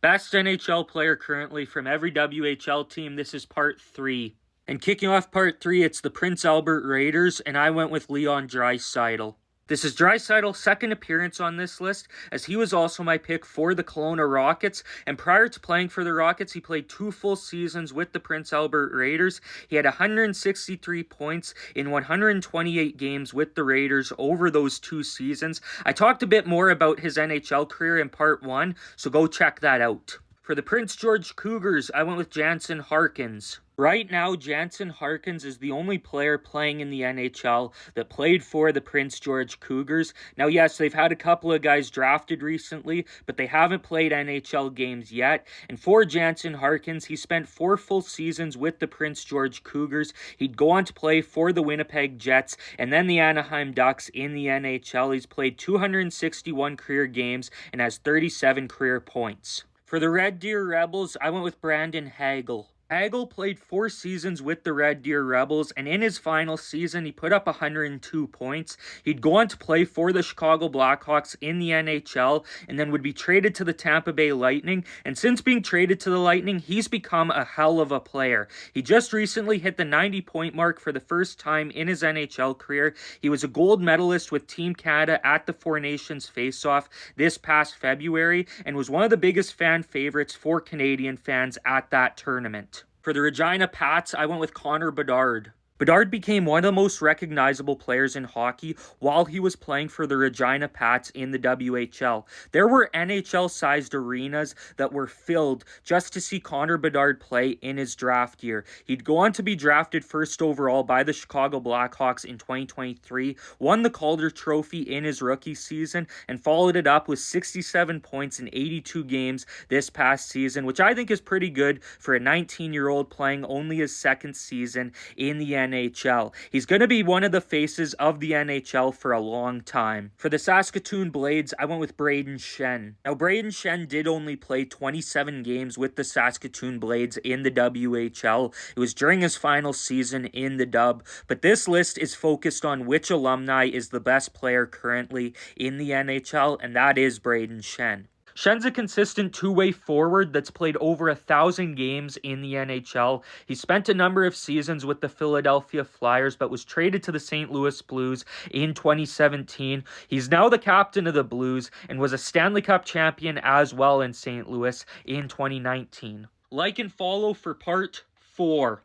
Best NHL player currently from every WHL team. This is part 3. And kicking off part 3, it's the Prince Albert Raiders, and I went with Leon Draisaitl. This is Draisaitl's second appearance on this list, as he was also my pick for the Kelowna Rockets, and prior to playing for the Rockets, he played 2 full seasons with the Prince Albert Raiders. He had 163 points in 128 games with the Raiders over those 2 seasons. I talked a bit more about his NHL career in part 1, so go check that out. For the Prince George Cougars, I went with Jansen Harkins. Right now, Jansen Harkins is the only player playing in the NHL that played for the Prince George Cougars. Now, yes, they've had a couple of guys drafted recently, but they haven't played NHL games yet. And for Jansen Harkins, he spent 4 full seasons with the Prince George Cougars. He'd go on to play for the Winnipeg Jets and then the Anaheim Ducks in the NHL. He's played 261 career games and has 37 career points. For the Red Deer Rebels, I went with Brandon Hagel. Hagel played 4 seasons with the Red Deer Rebels, and in his final season, he put up 102 points. He'd go on to play for the Chicago Blackhawks in the NHL, and then would be traded to the Tampa Bay Lightning, and since being traded to the Lightning, he's become a hell of a player. He just recently hit the 90-point mark for the first time in his NHL career. He was a gold medalist with Team Canada at the Four Nations Face-Off this past February, and was one of the biggest fan favorites for Canadian fans at that tournament. For the Regina Pats, I went with Connor Bedard. Bedard became one of the most recognizable players in hockey while he was playing for the Regina Pats in the WHL. There were NHL-sized arenas that were filled just to see Connor Bedard play in his draft year. He'd go on to be drafted first overall by the Chicago Blackhawks in 2023, won the Calder Trophy in his rookie season, and followed it up with 67 points in 82 games this past season, which I think is pretty good for a 19-year-old playing only his second season in the NHL. He's going to be one of the faces of the NHL for a long time. For the Saskatoon Blades, I went with Brayden Schenn. Now, Brayden Schenn did only play 27 games with the Saskatoon Blades in the WHL. It was during his final season in the Dub, but this list is focused on which alumni is the best player currently in the NHL, and that is Brayden Schenn. Schenn's a consistent two-way forward that's played over 1,000 games in the NHL. He spent a number of seasons with the Philadelphia Flyers, but was traded to the St. Louis Blues in 2017. He's now the captain of the Blues and was a Stanley Cup champion as well in St. Louis in 2019. Like and follow for part 4.